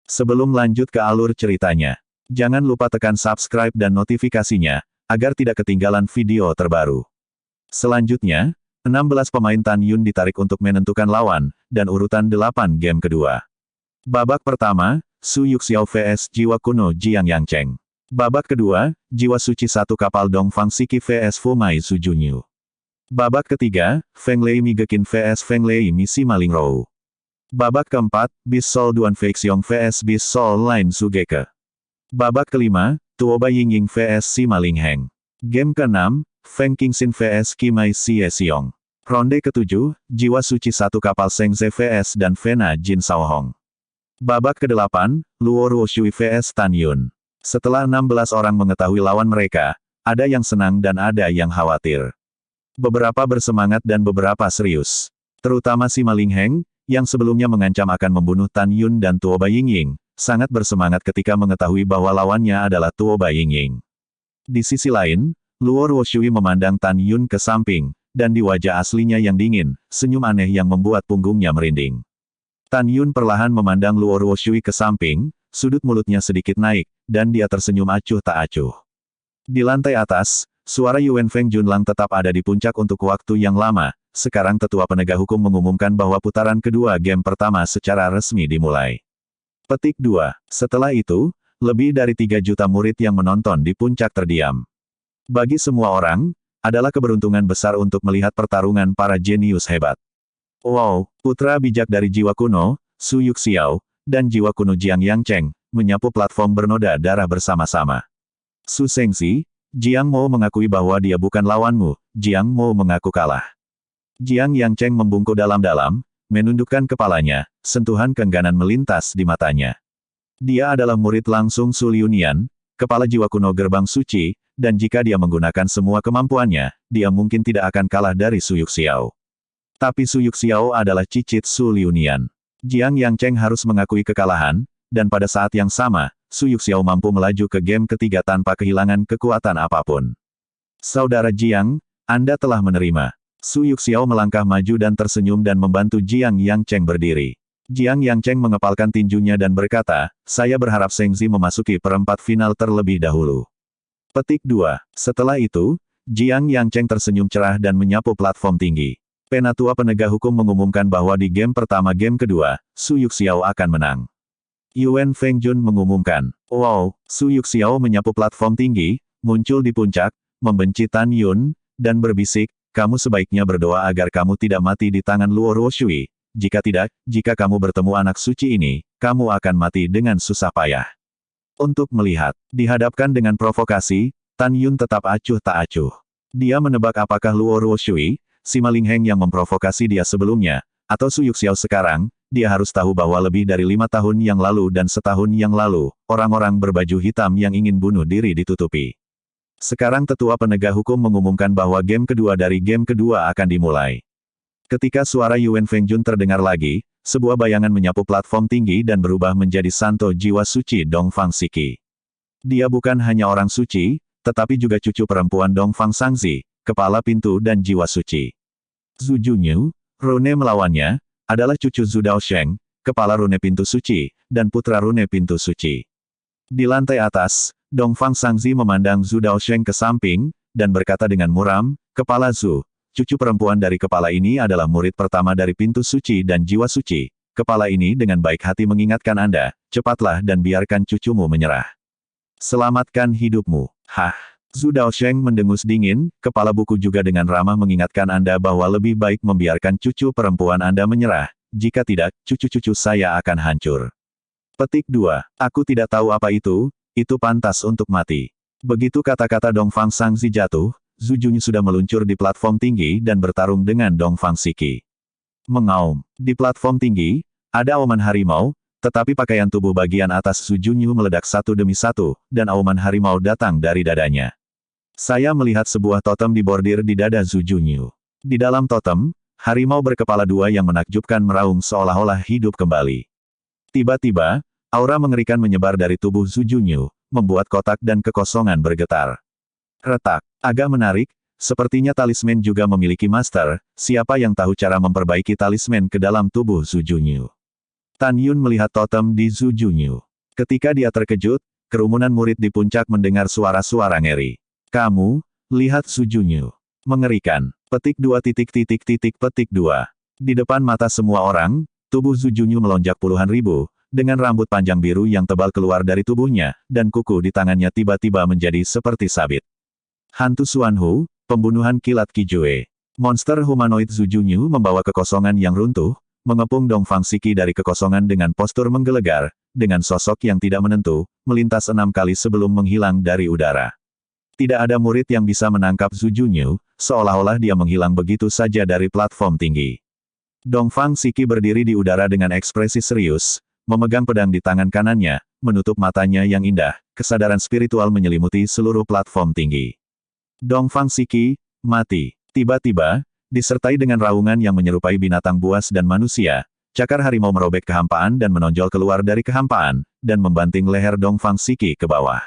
Sebelum lanjut ke alur ceritanya, jangan lupa tekan subscribe dan notifikasinya, agar tidak ketinggalan video terbaru. Selanjutnya, 16 pemain Tan Yun ditarik untuk menentukan lawan, dan urutan 8 game kedua. Babak pertama, Su Yuxiao vs Jiwa Kuno Jiang Yangcheng. Babak kedua, Jiwa Suci satu kapal Dongfang Siki vs Fumai Su Junyu. Babak ketiga, Feng Lei Mi Gekin vs Feng Lei Mi Si Maling Rou. Babak keempat, Beast Soul Duan Feixiong vs Beast Soul Line Sugeke. Babak kelima, Tuoba Yingying vs Si Maling Heng. Game keenam, Feng Qingxin vs Qimai Xie Xiong. Ronde ketujuh, Jiwa Suci satu kapal Seng Ze vs dan Vena Jin Shaohong. Babak kedelapan, Luo Ruoshui vs Tan Yun. Setelah 16 orang mengetahui lawan mereka, ada yang senang dan ada yang khawatir. Beberapa bersemangat dan beberapa serius. Terutama Si Maling Heng, yang sebelumnya mengancam akan membunuh Tan Yun dan Tuoba Yingying, sangat bersemangat ketika mengetahui bahwa lawannya adalah Tuoba Yingying. Di sisi lain, Luo Ruoshui memandang Tan Yun ke samping, dan di wajah aslinya yang dingin, senyum aneh yang membuat punggungnya merinding. Tan Yun perlahan memandang Luo Ruoshui ke samping, sudut mulutnya sedikit naik, dan dia tersenyum acuh tak acuh. Di lantai atas, suara Yuan Feng Junlang tetap ada di puncak untuk waktu yang lama. Sekarang tetua penegak hukum mengumumkan bahwa putaran kedua game pertama secara resmi dimulai. Petik 2. Setelah itu, lebih dari 3 juta murid yang menonton di puncak terdiam. Bagi semua orang, adalah keberuntungan besar untuk melihat pertarungan para jenius hebat. Wow, putra bijak dari Jiwa Kuno, Su Yuxiao, dan Jiwa Kuno Jiang Yangcheng, menyapu platform bernoda darah bersama-sama. Su Shengxi, Jiang Mo mengakui bahwa dia bukan lawanmu, Jiang Mo mengaku kalah. Jiang Yangcheng membungkuk dalam-dalam, menundukkan kepalanya, sentuhan keengganan melintas di matanya. Dia adalah murid langsung Su Liunian, kepala Jiwa Kuno Gerbang Suci, dan jika dia menggunakan semua kemampuannya, dia mungkin tidak akan kalah dari Su Yuxiao. Tapi Su Yuxiao adalah cicit Su Liunian. Jiang Yangcheng harus mengakui kekalahan, dan pada saat yang sama, Su Yuxiao mampu melaju ke game ketiga tanpa kehilangan kekuatan apapun. Saudara Jiang, Anda telah menerima. Su Yuxiao melangkah maju dan tersenyum dan membantu Jiang Yangcheng berdiri. Jiang Yangcheng mengepalkan tinjunya dan berkata, saya berharap Shengzi memasuki perempat final terlebih dahulu. Petik 2. Setelah itu, Jiang Yangcheng tersenyum cerah dan menyapu platform tinggi. Penatua penegak hukum mengumumkan bahwa di game pertama game kedua, Su Yuxiao akan menang. Yuan Feng Jun mengumumkan, wow, Su Yuxiao menyapu platform tinggi, muncul di puncak, membenci Tan Yun, dan berbisik, kamu sebaiknya berdoa agar kamu tidak mati di tangan Luo Ruoshui, jika tidak, jika kamu bertemu anak suci ini, kamu akan mati dengan susah payah. Untuk melihat, dihadapkan dengan provokasi, Tan Yun tetap acuh tak acuh. Dia menebak apakah Luo Ruoshui, Si Maling Heng yang memprovokasi dia sebelumnya, atau Su Yuxiao sekarang. Dia harus tahu bahwa lebih dari 5 tahun yang lalu dan setahun yang lalu, orang-orang berbaju hitam yang ingin bunuh diri ditutupi. Sekarang tetua penegak hukum mengumumkan bahwa game kedua dari game kedua akan dimulai. Ketika suara Yuan Feng Jun terdengar lagi, sebuah bayangan menyapu platform tinggi dan berubah menjadi Santo Jiwa Suci Dongfang Siki. Dia bukan hanya orang suci, tetapi juga cucu perempuan Dongfang Sangzi, kepala pintu dan jiwa suci. Zhu Junyu, rune melawannya, adalah cucu Zhu Daosheng, kepala rune pintu suci, dan putra rune pintu suci. Di lantai atas, Dongfang Sangzi memandang Zhu Daosheng ke samping, dan berkata dengan muram, Kepala Zhu, cucu perempuan dari kepala ini adalah murid pertama dari pintu suci dan jiwa suci. Kepala ini dengan baik hati mengingatkan Anda, cepatlah dan biarkan cucumu menyerah. Selamatkan hidupmu. Hah. Zhu Daosheng mendengus dingin, kepala buku juga dengan ramah mengingatkan Anda bahwa lebih baik membiarkan cucu perempuan Anda menyerah, jika tidak, cucu-cucu saya akan hancur. Petik 2. Aku tidak tahu apa itu pantas untuk mati. Begitu kata-kata Dongfang Sangzi jatuh, Zhu Junyu sudah meluncur di platform tinggi dan bertarung dengan Dongfang Siki. Mengaum. Di platform tinggi, ada auman harimau, tetapi pakaian tubuh bagian atas Zhu Junyu meledak satu demi satu, dan auman harimau datang dari dadanya. Saya melihat sebuah totem dibordir di dada Zhu Junyu. Di dalam totem, harimau berkepala dua yang menakjubkan meraung seolah-olah hidup kembali. Tiba-tiba, aura mengerikan menyebar dari tubuh Zhu Junyu, membuat kotak dan kekosongan bergetar. Retak. Agak menarik, sepertinya talisman juga memiliki master, siapa yang tahu cara memperbaiki talisman ke dalam tubuh Zhu Junyu. Tan Yun melihat totem di Zhu Junyu. Ketika dia terkejut, kerumunan murid di puncak mendengar suara-suara ngeri. Kamu, lihat Zhu Junyu. Mengerikan. Petik 2 petik 2. Di depan mata semua orang, tubuh Zhu Junyu melonjak puluhan ribu, dengan rambut panjang biru yang tebal keluar dari tubuhnya, dan kuku di tangannya tiba-tiba menjadi seperti sabit. Hantu Xuanhu, pembunuhan kilat Qijue. Monster humanoid Zhu Junyu membawa kekosongan yang runtuh, mengepung Dongfang Siki dari kekosongan dengan postur menggelegar, dengan sosok yang tidak menentu, melintas 6 kali sebelum menghilang dari udara. Tidak ada murid yang bisa menangkap Zhu Junyu, seolah-olah dia menghilang begitu saja dari platform tinggi. Dongfang Siki berdiri di udara dengan ekspresi serius, memegang pedang di tangan kanannya, menutup matanya yang indah, kesadaran spiritual menyelimuti seluruh platform tinggi. Dongfang Siki, mati. Tiba-tiba, disertai dengan raungan yang menyerupai binatang buas dan manusia, cakar harimau merobek kehampaan dan menonjol keluar dari kehampaan, dan membanting leher Dongfang Siki ke bawah.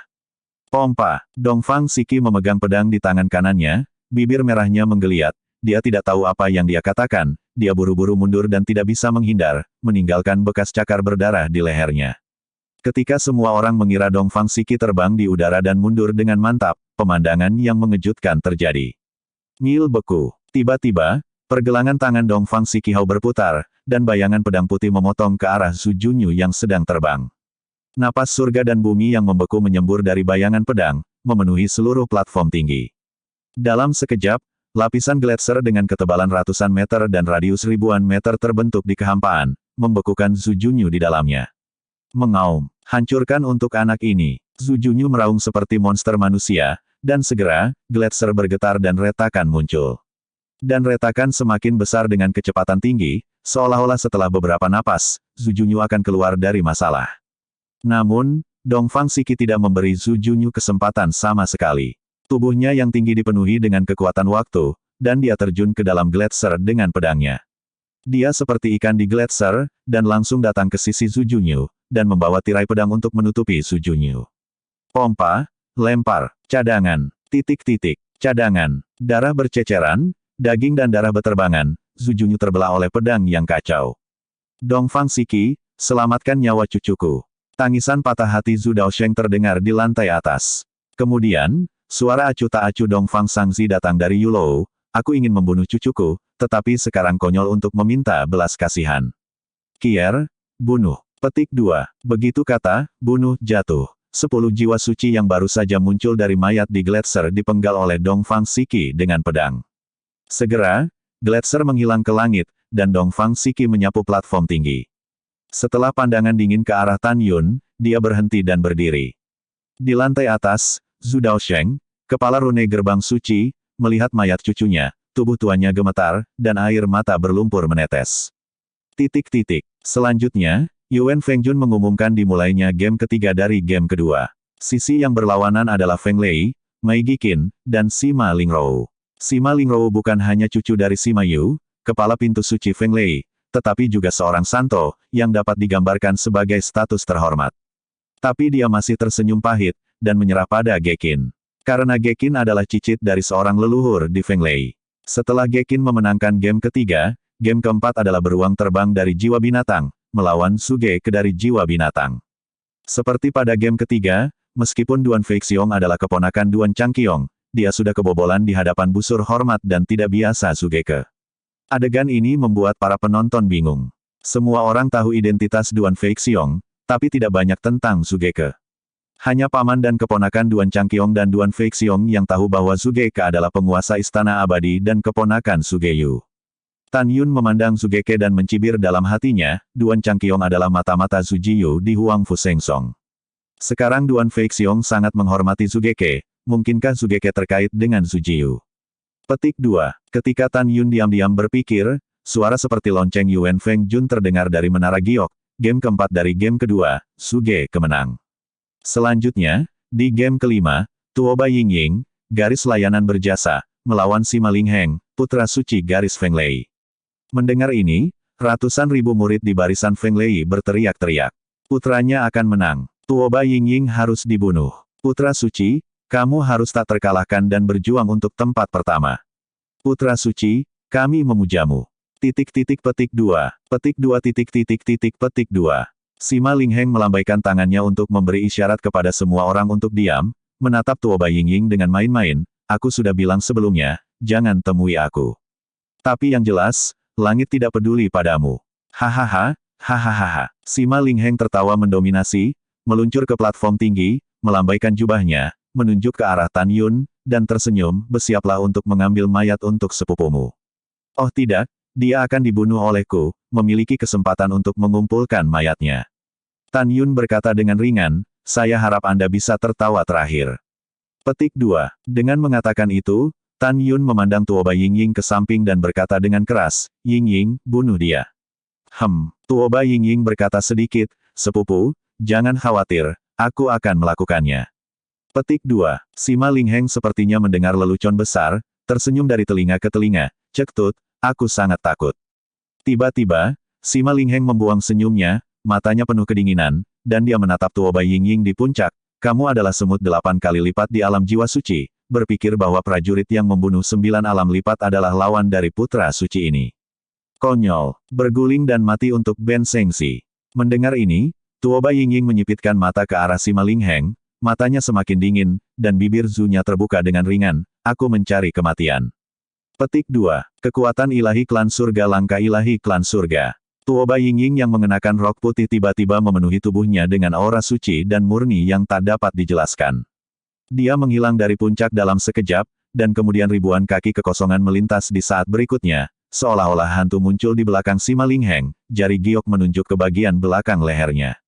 Pompa! Dongfang Siki memegang pedang di tangan kanannya, bibir merahnya menggeliat, dia tidak tahu apa yang dia katakan, dia buru-buru mundur dan tidak bisa menghindar, meninggalkan bekas cakar berdarah di lehernya. Ketika semua orang mengira Dongfang Siki terbang di udara dan mundur dengan mantap, pemandangan yang mengejutkan terjadi. Ngil beku. Tiba-tiba, pergelangan tangan Dongfang Sikihau berputar, dan bayangan pedang putih memotong ke arah Zhu Junyu yang sedang terbang. Napas surga dan bumi yang membeku menyembur dari bayangan pedang, memenuhi seluruh platform tinggi. Dalam sekejap, lapisan gletser dengan ketebalan ratusan meter dan radius ribuan meter terbentuk di kehampaan, membekukan Zhu Junyu di dalamnya. Mengaum, hancurkan untuk anak ini. Zhu Junyu meraung seperti monster manusia, dan segera, gletser bergetar dan retakan muncul. Dan retakan semakin besar dengan kecepatan tinggi, seolah-olah setelah beberapa napas, Zhu Junyu akan keluar dari masalah. Namun, Dongfang Siki tidak memberi Zhu Junyu kesempatan sama sekali. Tubuhnya yang tinggi dipenuhi dengan kekuatan waktu, dan dia terjun ke dalam gletser dengan pedangnya. Dia seperti ikan di gletser, dan langsung datang ke sisi Zhu Junyu, dan membawa tirai pedang untuk menutupi Zhu Junyu. Pompa, lempar, cadangan, cadangan, darah berceceran, daging dan darah beterbangan, Zhu Junyu terbelah oleh pedang yang kacau. Dongfang Siki, selamatkan nyawa cucuku. Tangisan patah hati Zhu Daosheng terdengar di lantai atas. Kemudian, suara acuh tak acuh Dongfang Sangzi datang dari Yulou, aku ingin membunuh cucuku, tetapi sekarang konyol untuk meminta belas kasihan. Kier, bunuh. Petik 2. Begitu kata, bunuh, jatuh. 10 jiwa suci yang baru saja muncul dari mayat di gletser dipenggal oleh Dongfang Siki dengan pedang. Segera, gletser menghilang ke langit, dan Dongfang Siki menyapu platform tinggi. Setelah pandangan dingin ke arah Tan Yun, dia berhenti dan berdiri. Di lantai atas, Zhu Daosheng, kepala rune gerbang suci, melihat mayat cucunya, tubuh tuanya gemetar, dan air mata berlumpur menetes. Selanjutnya, Yuan Fengjun mengumumkan dimulainya game ketiga dari game kedua. Sisi yang berlawanan adalah Feng Lei, Mei Giqin, dan Sima Lingrou. Sima Lingrou bukan hanya cucu dari Sima Yu, kepala pintu suci Feng Lei, tetapi juga seorang santo, yang dapat digambarkan sebagai status terhormat. Tapi dia masih tersenyum pahit, dan menyerah pada Geqin. Karena Geqin adalah cicit dari seorang leluhur di Feng Lei. Setelah Geqin memenangkan game ketiga, game keempat adalah beruang terbang dari jiwa binatang, melawan Suge ke dari jiwa binatang. Seperti pada game ketiga, meskipun Duan Feixiong adalah keponakan Duan Changqiong, dia sudah kebobolan di hadapan busur hormat dan tidak biasa Sugeke. Adegan ini membuat para penonton bingung. Semua orang tahu identitas Duan Feixiong, tapi tidak banyak tentang Sugeke. Hanya paman dan keponakan Duan Changqiong dan Duan Feixiong yang tahu bahwa Sugeke adalah penguasa istana abadi dan keponakan Sugeyu. Tan Yun memandang Sugeke dan mencibir dalam hatinya, Duan Changqiong adalah mata-mata Sujiyu di Huangfu Sengsong. Sekarang Duan Feixiong sangat menghormati Sugeke, mungkinkah Sugeke terkait dengan Sujiyu? Petik 2. Ketika Tan Yun diam-diam berpikir, suara seperti lonceng Yuan Fengjun terdengar dari Menara Giok, game keempat dari game kedua, Suge kemenang. Selanjutnya, di game kelima, Tuoba Yingying, garis layanan berjasa, melawan Sima Lingheng, putra suci garis Feng Lei. Mendengar ini, ratusan ribu murid di barisan Feng Lei berteriak-teriak. Putranya akan menang. Tuoba Yingying harus dibunuh. Putra suci, kamu harus tak terkalahkan dan berjuang untuk tempat pertama. Putra suci, kami memujamu. Petik 2. Petik 2. Sima Lingheng melambaikan tangannya untuk memberi isyarat kepada semua orang untuk diam, menatap Tuoba Yingying dengan main-main. Aku sudah bilang sebelumnya, jangan temui aku. Tapi yang jelas, langit tidak peduli padamu. Hahaha, hahaha. Sima Lingheng tertawa mendominasi, meluncur ke platform tinggi, melambaikan jubahnya, menunjuk ke arah Tan Yun, dan tersenyum, bersiaplah untuk mengambil mayat untuk sepupumu. Oh tidak, dia akan dibunuh olehku, memiliki kesempatan untuk mengumpulkan mayatnya. Tan Yun berkata dengan ringan, saya harap Anda bisa tertawa terakhir. Petik 2. Dengan mengatakan itu, Tan Yun memandang Tuoba Yingying ke samping dan berkata dengan keras, Yingying, bunuh dia. Tuoba Yingying berkata sedikit, sepupu, jangan khawatir, aku akan melakukannya. Petik 2. Sima Lingheng sepertinya mendengar lelucon besar, tersenyum dari telinga ke telinga, cek Tut, aku sangat takut. Tiba-tiba, Sima Lingheng membuang senyumnya, matanya penuh kedinginan, dan dia menatap Tuoba Yingying di puncak. Kamu adalah semut 8 kali lipat di alam jiwa suci, berpikir bahwa prajurit yang membunuh 9 alam lipat adalah lawan dari putra suci ini. Konyol, berguling dan mati untuk Ben Sengsi. Mendengar ini, Tuoba Yingying menyipitkan mata ke arah Sima Lingheng, matanya semakin dingin, dan bibir Zu-nya terbuka dengan ringan, aku mencari kematian. Petik 2. Kekuatan ilahi klan surga. Langkah ilahi klan surga. Tuoba Yingying yang mengenakan rok putih tiba-tiba memenuhi tubuhnya dengan aura suci dan murni yang tak dapat dijelaskan. Dia menghilang dari puncak dalam sekejap, dan kemudian ribuan kaki kekosongan melintas di saat berikutnya, seolah-olah hantu muncul di belakang Sima Lingheng, jari giok menunjuk ke bagian belakang lehernya.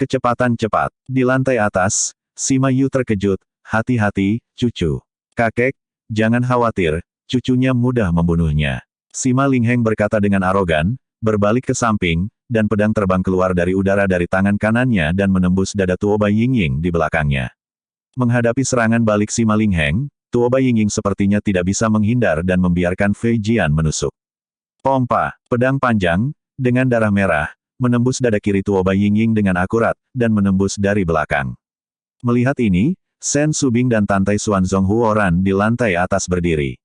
Kecepatan cepat. Di lantai atas, Sima Yu terkejut, hati-hati, cucu. Kakek, jangan khawatir, cucunya mudah membunuhnya. Sima Lingheng berkata dengan arogan, berbalik ke samping, dan pedang terbang keluar dari udara dari tangan kanannya dan menembus dada Tuoba Yingying di belakangnya. Menghadapi serangan balik Sima Lingheng, Tuoba Yingying sepertinya tidak bisa menghindar dan membiarkan Fei Jian menusuk. Pompa, pedang panjang, dengan darah merah, menembus dada kiri Tuoba Yingying dengan akurat, dan menembus dari belakang. Melihat ini, Shen Subing dan Tantai Xuanzong Huoran di lantai atas berdiri.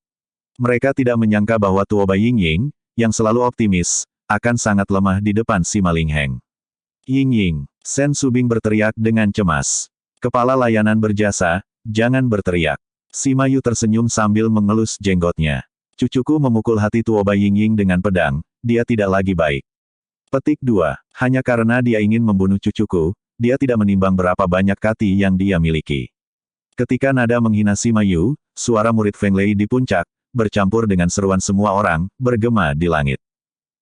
Mereka tidak menyangka bahwa Tuoba Yingying, yang selalu optimis, akan sangat lemah di depan Sima Lingheng. Yingying, Shen Subing berteriak dengan cemas. Kepala layanan berjasa, jangan berteriak. Sima Yu tersenyum sambil mengelus jenggotnya. Cucuku memukul hati Tuoba Yingying dengan pedang, dia tidak lagi baik. Petik 2. Hanya karena dia ingin membunuh cucuku, dia tidak menimbang berapa banyak kati yang dia miliki. Ketika nada menghina Sima Yu, suara murid Feng Lei di puncak, bercampur dengan seruan semua orang, bergema di langit.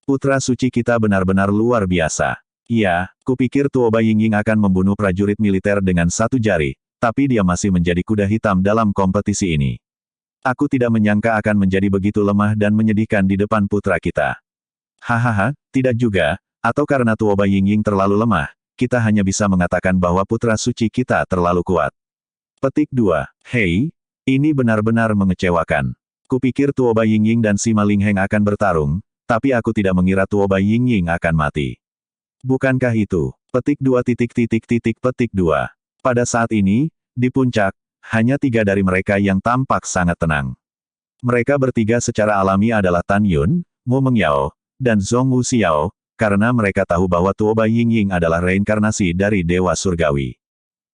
Putra suci kita benar-benar luar biasa. Iya, kupikir Tuoba Yingying akan membunuh prajurit militer dengan satu jari, tapi dia masih menjadi kuda hitam dalam kompetisi ini. Aku tidak menyangka akan menjadi begitu lemah dan menyedihkan di depan putra kita. Hahaha, tidak juga, atau karena Tuoba Yingying terlalu lemah, kita hanya bisa mengatakan bahwa putra suci kita terlalu kuat. Petik 2. Hei, ini benar-benar mengecewakan. Kupikir Tuoba Yingying dan Sima Lingheng akan bertarung, tapi aku tidak mengira Tuoba Yingying akan mati. Bukankah itu? Petik 2. Petik 2. Pada saat ini, di puncak, hanya 3 dari mereka yang tampak sangat tenang. Mereka bertiga secara alami adalah Tan Yun, Mu Mengyao, dan Zhong Wuxiao, karena mereka tahu bahwa Tuoba Yingying adalah reinkarnasi dari Dewa Surgawi.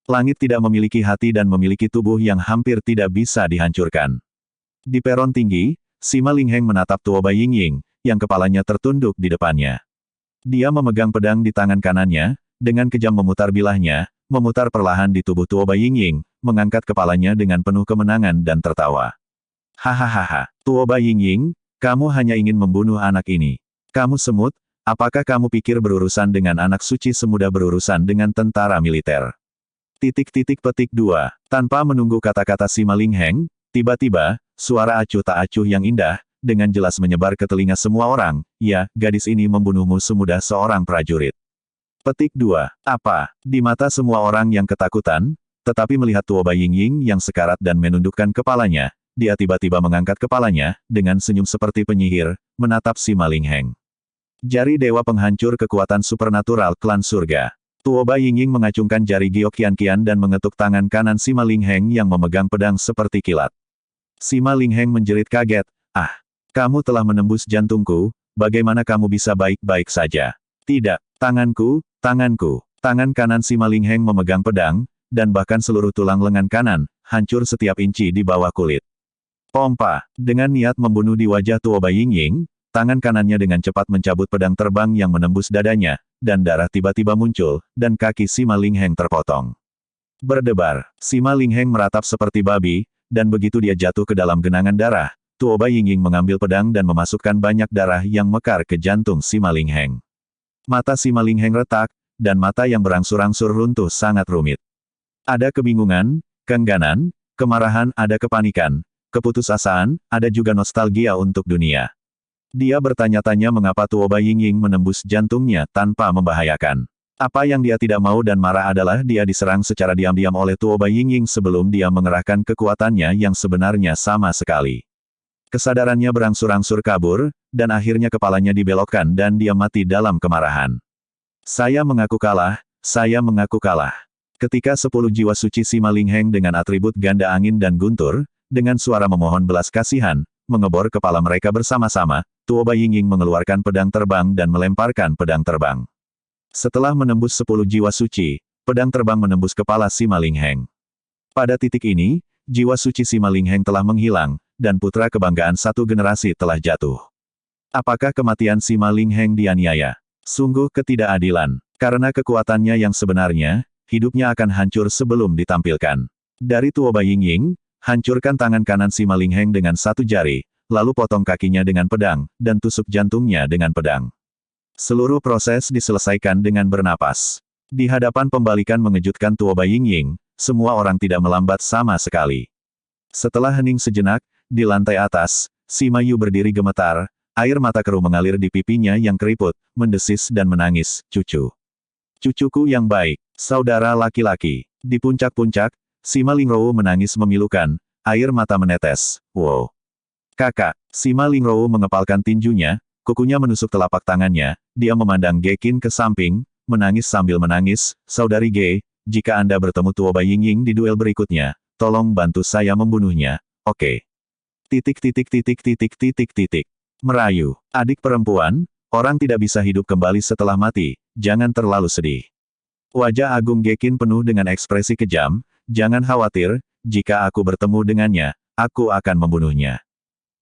Langit tidak memiliki hati dan memiliki tubuh yang hampir tidak bisa dihancurkan. Di peron tinggi, Sima Lingheng menatap Tuoba Yingying, yang kepalanya tertunduk di depannya. Dia memegang pedang di tangan kanannya, dengan kejam memutar bilahnya, memutar perlahan di tubuh Tuoba Yingying, mengangkat kepalanya dengan penuh kemenangan dan tertawa. Hahaha, Tuoba Yingying, kamu hanya ingin membunuh anak ini. Kamu semut, apakah kamu pikir berurusan dengan anak suci semudah berurusan dengan tentara militer? Petik 2. Tanpa menunggu kata-kata Sima Lingheng, tiba-tiba, suara acuh tak acuh yang indah, dengan jelas menyebar ke telinga semua orang, ya, gadis ini membunuhmu semudah seorang prajurit. Petik 2. Apa? Di mata semua orang yang ketakutan, tetapi melihat Tuoba Yingying yang sekarat dan menundukkan kepalanya, dia tiba-tiba mengangkat kepalanya, dengan senyum seperti penyihir, menatap Sima Lingheng. Jari dewa penghancur kekuatan supernatural klan surga. Tuoba Yingying mengacungkan jari giok kian-kian dan mengetuk tangan kanan Sima Lingheng yang memegang pedang seperti kilat. Sima Lingheng menjerit kaget, ah! Kamu telah menembus jantungku, bagaimana kamu bisa baik-baik saja? Tidak, tanganku, tanganku. Tangan kanan si Malingheng memegang pedang, dan bahkan seluruh tulang lengan kanan, hancur setiap inci di bawah kulit. Pompa, dengan niat membunuh di wajah Tuoba Yingying, tangan kanannya dengan cepat mencabut pedang terbang yang menembus dadanya, dan darah tiba-tiba muncul, dan kaki si Malingheng terpotong. Berdebar, si Malingheng meratap seperti babi, dan begitu dia jatuh ke dalam genangan darah, Tuoba Yingying mengambil pedang dan memasukkan banyak darah yang mekar ke jantung si Malingheng. Mata si Malingheng retak, dan mata yang berangsur-angsur runtuh sangat rumit. Ada kebingungan, keengganan, kemarahan, ada kepanikan, keputusasaan, ada juga nostalgia untuk dunia. Dia bertanya-tanya mengapa Tuoba Yingying menembus jantungnya tanpa membahayakan. Apa yang dia tidak mau dan marah adalah dia diserang secara diam-diam oleh Tuoba Yingying sebelum dia mengerahkan kekuatannya yang sebenarnya sama sekali. Kesadarannya berangsur-angsur kabur, dan akhirnya kepalanya dibelokkan dan dia mati dalam kemarahan. Saya mengaku kalah, saya mengaku kalah. Ketika 10 jiwa suci si Malingheng dengan atribut ganda angin dan guntur, dengan suara memohon belas kasihan, mengebor kepala mereka bersama-sama, Tuoba Yingying mengeluarkan pedang terbang dan melemparkan pedang terbang. Setelah menembus 10 jiwa suci, pedang terbang menembus kepala si Malingheng. Pada titik ini, jiwa suci si Malingheng telah menghilang, dan putra kebanggaan satu generasi telah jatuh. Apakah kematian si Malingheng dianiaya? Sungguh ketidakadilan. Karena kekuatannya yang sebenarnya, hidupnya akan hancur sebelum ditampilkan. Dari Tuoba Yingying, hancurkan tangan kanan si Malingheng dengan satu jari, lalu potong kakinya dengan pedang, dan tusuk jantungnya dengan pedang. Seluruh proses diselesaikan dengan bernapas. Di hadapan pembalikan mengejutkan Tuoba Yingying, semua orang tidak melambat sama sekali. Setelah hening sejenak, di lantai atas, si Mayu berdiri gemetar, air mata keruh mengalir di pipinya yang keriput, mendesis dan menangis, "Cucu. Cucuku yang baik, saudara laki-laki." Di puncak-puncak, si Malingrou menangis memilukan, air mata menetes. "Wow. Kakak." Si Malingrou mengepalkan tinjunya, kukunya menusuk telapak tangannya, dia memandang Gekin ke samping, menangis sambil menangis, "Saudari Ge, jika Anda bertemu Tuoba Yingying di duel berikutnya, tolong bantu saya membunuhnya, oke?" Merayu. Adik perempuan, orang tidak bisa hidup kembali setelah mati, jangan terlalu sedih. Wajah Agung Gekin penuh dengan ekspresi kejam, "Jangan khawatir, jika aku bertemu dengannya, aku akan membunuhnya."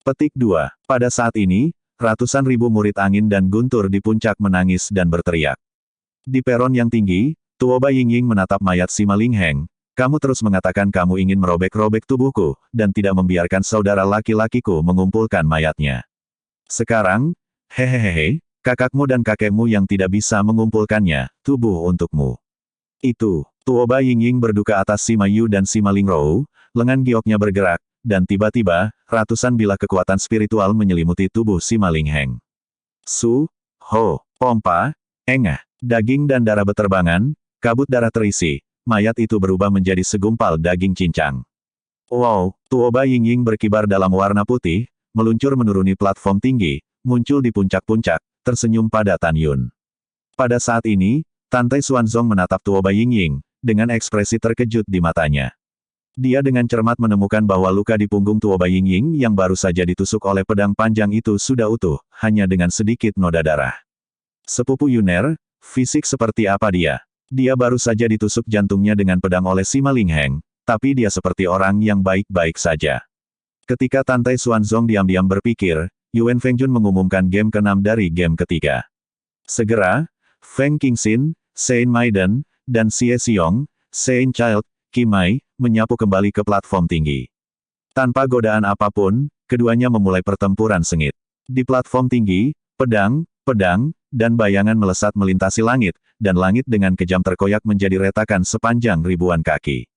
Petik 2. Pada saat ini, ratusan ribu murid angin dan guntur di puncak menangis dan berteriak. Di peron yang tinggi, Tuoba Yingying menatap mayat si Malingheng. "Kamu terus mengatakan kamu ingin merobek-robek tubuhku, dan tidak membiarkan saudara laki-lakiku mengumpulkan mayatnya. Sekarang, hehehe, kakakmu dan kakekmu yang tidak bisa mengumpulkannya, tubuh untukmu." Itu, Tuoba Yingying berduka atas si Mayu dan si Malingrou, lengan gioknya bergerak, dan tiba-tiba, ratusan bilah kekuatan spiritual menyelimuti tubuh si Malingheng. Su, ho, pompa, engah, daging dan darah beterbangan, kabut darah terisi. Mayat itu berubah menjadi segumpal daging cincang. Wow, Tuoba Yingying berkibar dalam warna putih, meluncur menuruni platform tinggi, muncul di puncak-puncak, tersenyum pada Tan Yun. Pada saat ini, Tante Xuanzong menatap Tuoba Yingying, dengan ekspresi terkejut di matanya. Dia dengan cermat menemukan bahwa luka di punggung Tuoba Yingying yang baru saja ditusuk oleh pedang panjang itu sudah utuh, hanya dengan sedikit noda darah. Sepupu Yuner, fisik seperti apa dia? Dia baru saja ditusuk jantungnya dengan pedang oleh si Malingheng, tapi dia seperti orang yang baik-baik saja. Ketika Tante Xuanzong diam-diam berpikir, Yuan Fengjun mengumumkan game ke-6 dari game ketiga. Segera, Feng Qingxin, Sein Maiden, dan Xie Xiong, Sein Child, Qimai, menyapu kembali ke platform tinggi. Tanpa godaan apapun, keduanya memulai pertempuran sengit. Di platform tinggi, pedang, dan bayangan melesat melintasi langit, dan langit dengan kejam terkoyak menjadi retakan sepanjang ribuan kaki.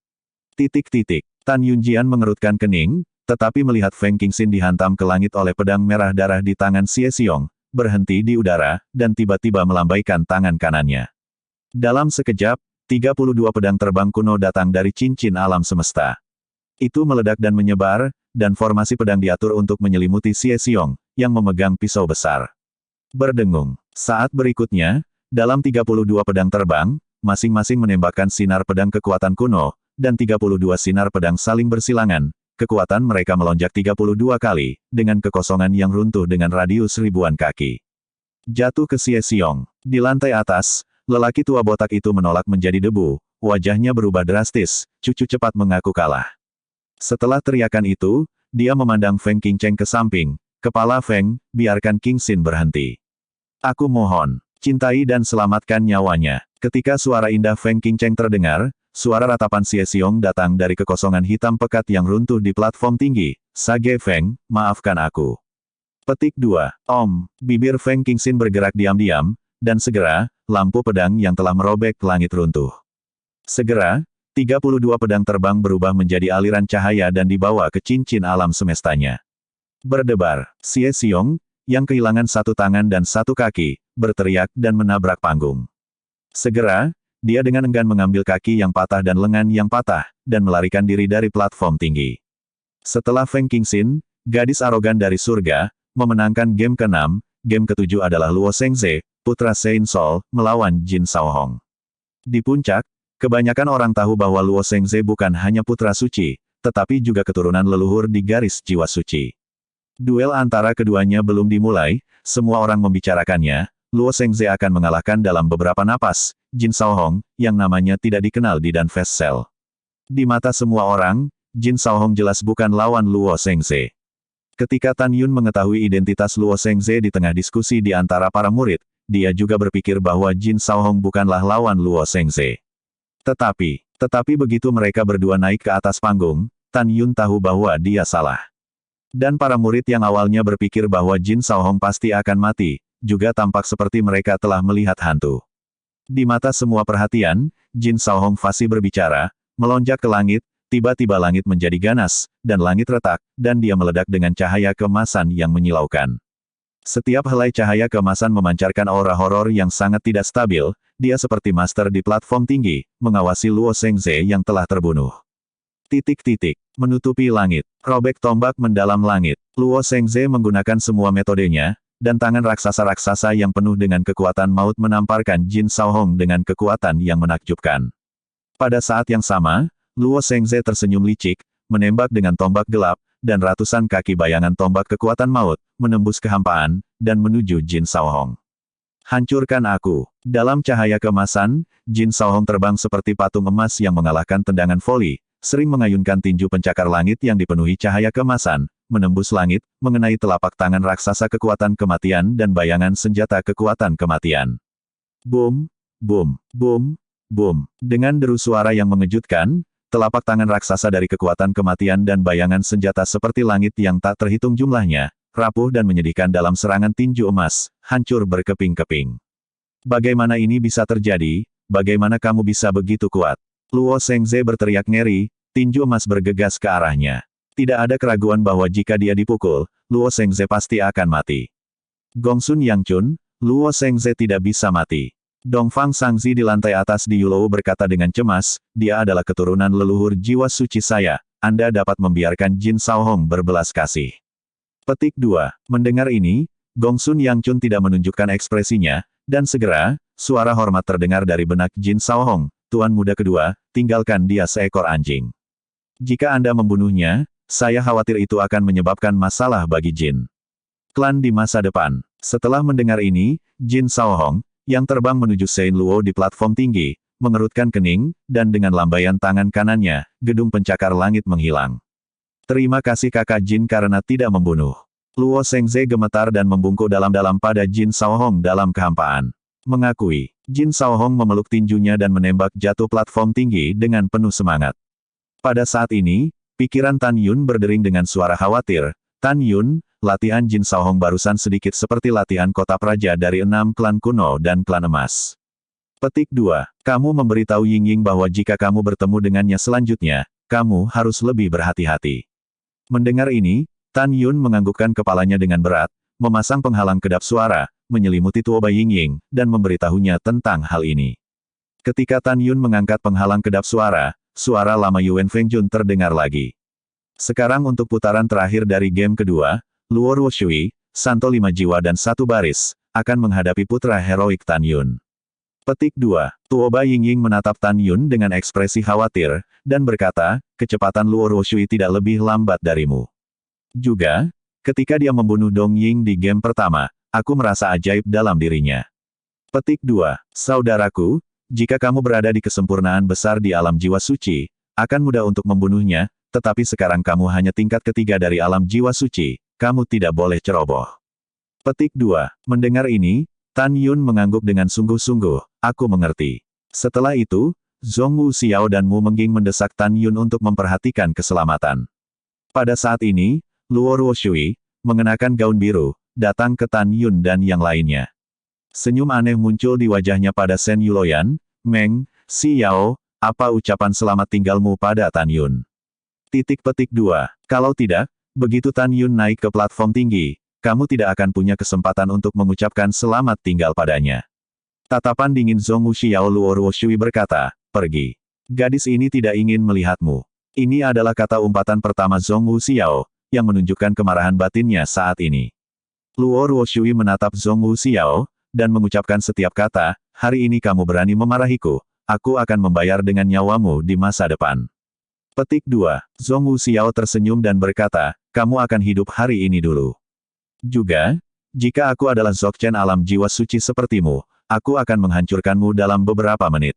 Tan Yunjian mengerutkan kening, tetapi melihat Feng Qingxin dihantam ke langit oleh pedang merah darah di tangan Xie Xiong, berhenti di udara, dan tiba-tiba melambaikan tangan kanannya. Dalam sekejap, 32 pedang terbang kuno datang dari cincin alam semesta. Itu meledak dan menyebar, dan formasi pedang diatur untuk menyelimuti Xie Xiong, yang memegang pisau besar. Berdengung. Saat berikutnya, dalam 32 pedang terbang, masing-masing menembakkan sinar pedang kekuatan kuno, dan 32 sinar pedang saling bersilangan, kekuatan mereka melonjak 32 kali, dengan kekosongan yang runtuh dengan radius ribuan kaki. Jatuh ke Xie Xiong. Di lantai atas, lelaki tua botak itu menolak menjadi debu, wajahnya berubah drastis, Cucu cepat mengaku kalah. Setelah teriakan itu, dia memandang Feng Qingcheng ke samping, kepala Feng, biarkan King Xin berhenti. Aku mohon, cintai dan selamatkan nyawanya. Ketika suara indah Feng Qingcheng terdengar, suara ratapan Xie Xiong datang dari kekosongan hitam pekat yang runtuh di platform tinggi. Sage Feng, maafkan aku. Petik 2. Om, bibir Feng Qingxin bergerak diam-diam, dan segera, lampu pedang yang telah merobek langit runtuh. Segera, 32 pedang terbang berubah menjadi aliran cahaya dan dibawa ke cincin alam semestanya. Berdebar, Xie Xiong, yang kehilangan satu tangan dan satu kaki, berteriak dan menabrak panggung. Segera, dia dengan enggan mengambil kaki yang patah dan lengan yang patah, dan melarikan diri dari platform tinggi. Setelah Feng Qingxin, gadis arogan dari surga, memenangkan game ke-6, game ke-7 adalah Luo Shengze, putra Sein Sol, melawan Jin Shaohong. Di puncak, kebanyakan orang tahu bahwa Luo Shengze bukan hanya putra suci, tetapi juga keturunan leluhur di garis jiwa suci. Duel antara keduanya belum dimulai, semua orang membicarakannya, Luo Shengze akan mengalahkan dalam beberapa napas, Jin Shaohong, yang namanya tidak dikenal di Danfest Cell. Di mata semua orang, Jin Shaohong jelas bukan lawan Luo Shengze. Ketika Tan Yun mengetahui identitas Luo Shengze di tengah diskusi di antara para murid, dia juga berpikir bahwa Jin Shaohong bukanlah lawan Luo Shengze. Tetapi begitu mereka berdua naik ke atas panggung, Tan Yun tahu bahwa dia salah. Dan para murid yang awalnya berpikir bahwa Jin Shaohong pasti akan mati, juga tampak seperti mereka telah melihat hantu. Di mata semua perhatian, Jin Shaohong fasih berbicara, melonjak ke langit, tiba-tiba langit menjadi ganas, dan langit retak, dan dia meledak dengan cahaya keemasan yang menyilaukan. Setiap helai cahaya keemasan memancarkan aura horor yang sangat tidak stabil, dia seperti master di platform tinggi, mengawasi Luo Shengze yang telah terbunuh. Menutupi langit. Robek tombak mendalam langit. Luo Shengze menggunakan semua metodenya, dan tangan raksasa-raksasa yang penuh dengan kekuatan maut menamparkan Jin Shaohong dengan kekuatan yang menakjubkan. Pada saat yang sama, Luo Shengze tersenyum licik, menembak dengan tombak gelap, dan ratusan kaki bayangan tombak kekuatan maut, menembus kehampaan, dan menuju Jin Shaohong. Hancurkan aku. Dalam cahaya keemasan, Jin Shaohong terbang seperti patung emas yang mengalahkan tendangan voli, sering mengayunkan tinju pencakar langit yang dipenuhi cahaya keemasan, menembus langit, mengenai telapak tangan raksasa kekuatan kematian dan bayangan senjata kekuatan kematian. Boom, boom, boom, boom. Dengan deru suara yang mengejutkan, telapak tangan raksasa dari kekuatan kematian dan bayangan senjata seperti langit yang tak terhitung jumlahnya, rapuh dan menyedihkan dalam serangan tinju emas, hancur berkeping-keping. Bagaimana ini bisa terjadi? Bagaimana kamu bisa begitu kuat? Luo Shengze berteriak ngeri, tinju emas bergegas ke arahnya. Tidak ada keraguan bahwa jika dia dipukul, Luo Shengze pasti akan mati. Gongsun Yangchun, Luo Shengze tidak bisa mati. Dongfang Sangzi di lantai atas di Yulou berkata dengan cemas, dia adalah keturunan leluhur jiwa suci saya, Anda dapat membiarkan Jin Shaohong berbelas kasih. Petik 2. Mendengar ini, Gongsun Yangchun tidak menunjukkan ekspresinya, dan segera, suara hormat terdengar dari benak Jin Shaohong, Tuan muda kedua, tinggalkan dia seekor anjing. Jika Anda membunuhnya, saya khawatir itu akan menyebabkan masalah bagi Jin Klan di masa depan. Setelah mendengar ini, Jin Shaohong, yang terbang menuju Sein Luo di platform tinggi, mengerutkan kening, dan dengan lambaian tangan kanannya, gedung pencakar langit menghilang. Terima kasih kakak Jin karena tidak membunuh. Luo Shengze gemetar dan membungkuk dalam-dalam pada Jin Shaohong dalam kehampaan. Mengakui, Jin Shaohong memeluk tinjunya dan menembak jatuh platform tinggi dengan penuh semangat. Pada saat ini, pikiran Tan Yun berdering dengan suara khawatir. Tan Yun, latihan Jin Shaohong barusan sedikit seperti latihan kota praja dari 6 klan kuno dan klan emas. Petik 2. Kamu memberitahu Ying Ying bahwa jika kamu bertemu dengannya selanjutnya, kamu harus lebih berhati-hati. Mendengar ini, Tan Yun menganggukkan kepalanya dengan berat, memasang penghalang kedap suara, menyelimuti Tuoba Ying Ying, dan memberitahunya tentang hal ini. Ketika Tan Yun mengangkat penghalang kedap suara, suara lama Yuan Fengjun terdengar lagi. Sekarang untuk putaran terakhir dari game kedua, Luo Ruoshui, Santo 5 jiwa dan 1 baris, akan menghadapi putra heroik Tan Yun. Petik 2. Tuoba Ying Ying menatap Tan Yun dengan ekspresi khawatir, dan berkata, kecepatan Luo Ruoshui tidak lebih lambat darimu. Juga, ketika dia membunuh Dong Ying di game pertama, aku merasa ajaib dalam dirinya. Petik 2. Saudaraku, jika kamu berada di kesempurnaan besar di alam jiwa suci, akan mudah untuk membunuhnya, tetapi sekarang kamu hanya tingkat ketiga dari alam jiwa suci, kamu tidak boleh ceroboh. Petik 2. Mendengar ini, Tan Yun mengangguk dengan sungguh-sungguh, aku mengerti. Setelah itu, Zhong Wu Xiao dan Mu Mengging mendesak Tan Yun untuk memperhatikan keselamatan. Pada saat ini, Luo Ruoshui, mengenakan gaun biru, datang ke Tan Yun dan yang lainnya. Senyum aneh muncul di wajahnya pada Shen Yuloyan, Meng, Xiao, apa ucapan selamat tinggalmu pada Tan Yun? Petik 2. Kalau tidak, begitu Tan Yun naik ke platform tinggi, kamu tidak akan punya kesempatan untuk mengucapkan selamat tinggal padanya. Tatapan dingin Zhong Wu Xiao Luo Ruoshui berkata, pergi. Gadis ini tidak ingin melihatmu. Ini adalah kata umpatan pertama Zhong Wu Xiao, yang menunjukkan kemarahan batinnya saat ini. Luo Ruoshui menatap Zhong Wu Xiao, dan mengucapkan setiap kata, hari ini kamu berani memarahiku, aku akan membayar dengan nyawamu di masa depan. Petik 2. Zhong Wu Xiao tersenyum dan berkata, kamu akan hidup hari ini dulu. Juga, jika aku adalah Dzogchen alam jiwa suci sepertimu, aku akan menghancurkanmu dalam beberapa menit.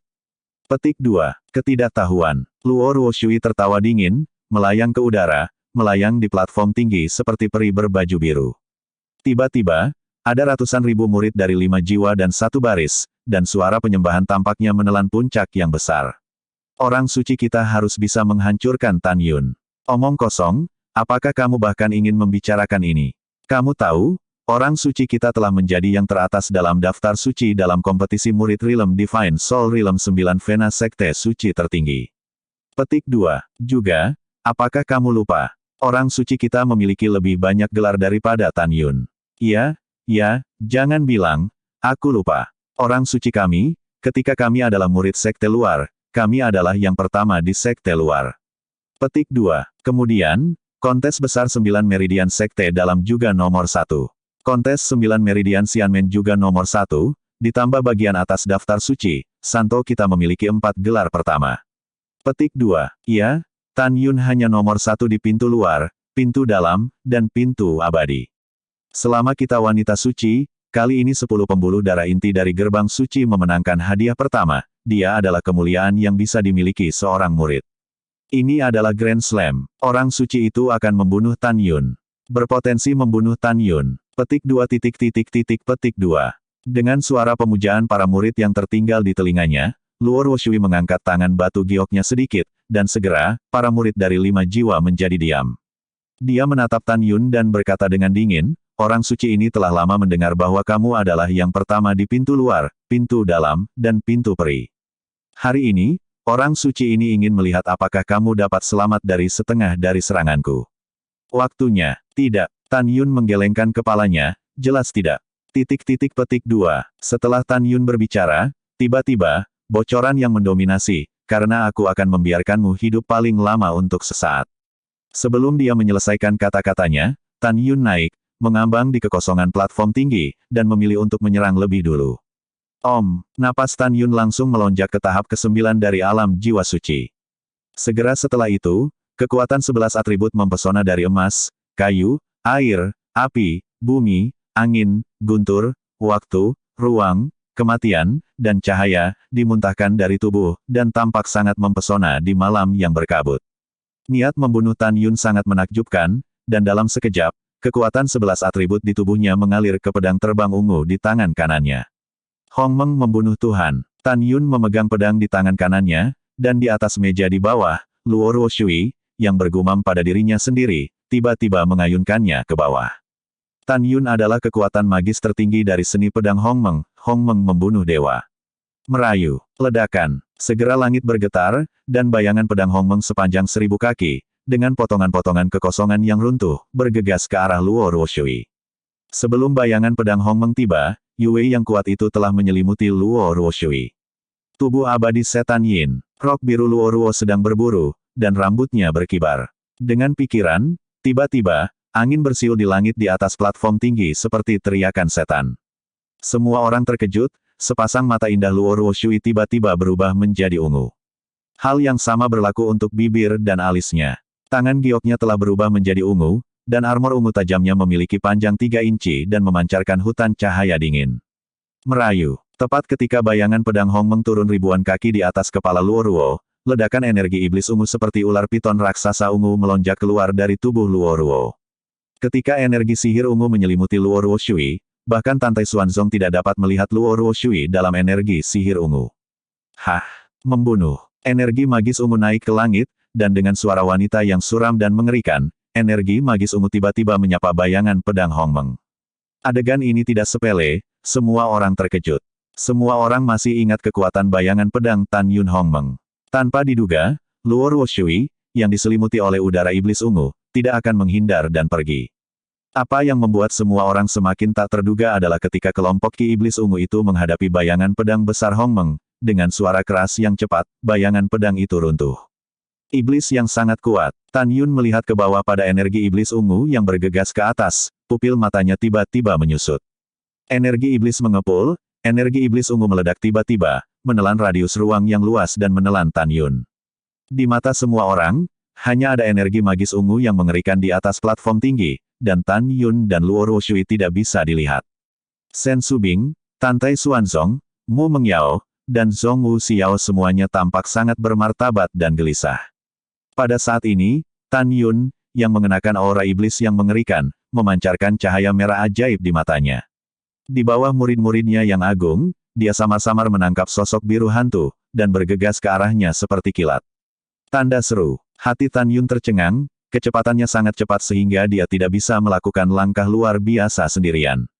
Petik 2. Ketidaktahuan. Luo Ruoshui tertawa dingin, melayang ke udara, melayang di platform tinggi seperti peri berbaju biru. Tiba-tiba, ada ratusan ribu murid dari 5 jiwa dan 1 baris, dan suara penyembahan tampaknya menelan puncak yang besar. Orang suci kita harus bisa menghancurkan Tan Yun. Omong kosong, apakah kamu bahkan ingin membicarakan ini? Kamu tahu, orang suci kita telah menjadi yang teratas dalam daftar suci dalam kompetisi murid Realm Divine Soul Realm 9 Vena Sekte Suci tertinggi. Petik 2. Juga, apakah kamu lupa? Orang suci kita memiliki lebih banyak gelar daripada Tan Yun. Ya, jangan bilang, aku lupa. Orang suci kami, ketika kami adalah murid sekte luar, kami adalah yang pertama di sekte luar. Petik 2. Kemudian, kontes besar 9 Meridian Sekte dalam juga nomor 1. Kontes 9 Meridian Xianmen juga nomor 1, ditambah bagian atas daftar suci, Santo kita memiliki 4 gelar pertama. Petik 2. Iya, Tan Yun hanya nomor 1 di pintu luar, pintu dalam, dan pintu abadi. Selama kita wanita suci, kali ini 10 pembuluh darah inti dari gerbang suci memenangkan hadiah pertama, dia adalah kemuliaan yang bisa dimiliki seorang murid. Ini adalah Grand Slam. Orang suci itu akan membunuh Tan Yun. Berpotensi membunuh Tan Yun. Petik 2. Petik 2. Dengan suara pemujaan para murid yang tertinggal di telinganya, Luo Ruoshui mengangkat tangan batu gioknya sedikit, dan segera, para murid dari 5 jiwa menjadi diam. Dia menatap Tan Yun dan berkata dengan dingin, orang suci ini telah lama mendengar bahwa kamu adalah yang pertama di pintu luar, pintu dalam, dan pintu peri. Hari ini, orang suci ini ingin melihat apakah kamu dapat selamat dari setengah dari seranganku. Waktunya. Tidak. Tan Yun menggelengkan kepalanya, jelas tidak. Petik 2. Setelah Tan Yun berbicara, tiba-tiba, bocoran yang mendominasi, karena aku akan membiarkanmu hidup paling lama untuk sesaat. Sebelum dia menyelesaikan kata-katanya, Tan Yun naik, mengambang di kekosongan platform tinggi, dan memilih untuk menyerang lebih dulu. Napas Tan Yun langsung melonjak ke tahap ke-9 dari alam jiwa suci. Segera setelah itu, kekuatan 11 atribut mempesona dari emas, kayu, air, api, bumi, angin, guntur, waktu, ruang, kematian, dan cahaya, dimuntahkan dari tubuh, dan tampak sangat mempesona di malam yang berkabut. Niat membunuh Tan Yun sangat menakjubkan, dan dalam sekejap, kekuatan 11 atribut di tubuhnya mengalir ke pedang terbang ungu di tangan kanannya. Hong Meng membunuh Tuhan. Tan Yun memegang pedang di tangan kanannya, dan di atas meja di bawah, Luo Ruoshui, yang bergumam pada dirinya sendiri, tiba-tiba mengayunkannya ke bawah. Tan Yun adalah kekuatan magis tertinggi dari seni pedang Hong Meng. Hong Meng membunuh dewa. Merayu. Ledakan. Segera langit bergetar, dan bayangan pedang Hong Meng sepanjang 1000 kaki, dengan potongan-potongan kekosongan yang runtuh, bergegas ke arah Luo Ruoshui. Sebelum bayangan pedang Hong Meng tiba, Yue yang kuat itu telah menyelimuti Luo Ruoshui. Tubuh abadi setan Yin, rok biru Luo Ruo sedang berburu, dan rambutnya berkibar. Dengan pikiran, tiba-tiba, angin bersiul di langit di atas platform tinggi seperti teriakan setan. Semua orang terkejut, sepasang mata indah Luo Ruoshui tiba-tiba berubah menjadi ungu. Hal yang sama berlaku untuk bibir dan alisnya. Tangan gioknya telah berubah menjadi ungu, dan armor ungu tajamnya memiliki panjang 3 inci dan memancarkan hutan cahaya dingin. Merayu. Tepat ketika bayangan pedang Hongmeng turun ribuan kaki di atas kepala Luo Ruo, ledakan energi iblis ungu seperti ular piton raksasa ungu melonjak keluar dari tubuh Luo Ruo. Ketika energi sihir ungu menyelimuti Luo Ruo Shui, bahkan Tantai Xuanzong tidak dapat melihat Luo Ruo Shui dalam energi sihir ungu. Hah! Membunuh. Energi magis ungu naik ke langit, dan dengan suara wanita yang suram dan mengerikan, energi magis ungu tiba-tiba menyapa bayangan pedang Hongmeng. Adegan ini tidak sepele, semua orang terkejut. Semua orang masih ingat kekuatan bayangan pedang Tan Yun Hongmeng. Tanpa diduga, Luo Ruo Shui, yang diselimuti oleh udara iblis ungu, tidak akan menghindar dan pergi. Apa yang membuat semua orang semakin tak terduga adalah ketika kelompok Ki Iblis Ungu itu menghadapi bayangan pedang besar Hongmeng, dengan suara keras yang cepat, bayangan pedang itu runtuh. Iblis yang sangat kuat. Tan Yun melihat ke bawah pada energi iblis ungu yang bergegas ke atas, pupil matanya tiba-tiba menyusut. Energi iblis mengepul, energi iblis ungu meledak tiba-tiba, menelan radius ruang yang luas dan menelan Tan Yun. Di mata semua orang, hanya ada energi magis ungu yang mengerikan di atas platform tinggi, dan Tan Yun dan Luo Ruo Shui tidak bisa dilihat. Shen Subing, Tantai Xuanzong, Mu Mengyao, dan Zhong Wu Xiao semuanya tampak sangat bermartabat dan gelisah. Pada saat ini, Tan Yun, yang mengenakan aura iblis yang mengerikan, memancarkan cahaya merah ajaib di matanya. Di bawah murid-muridnya yang agung, dia samar-samar menangkap sosok biru hantu, dan bergegas ke arahnya seperti kilat. Tanda seru. Hati Tan Yun tercengang, kecepatannya sangat cepat sehingga dia tidak bisa melakukan langkah luar biasa sendirian.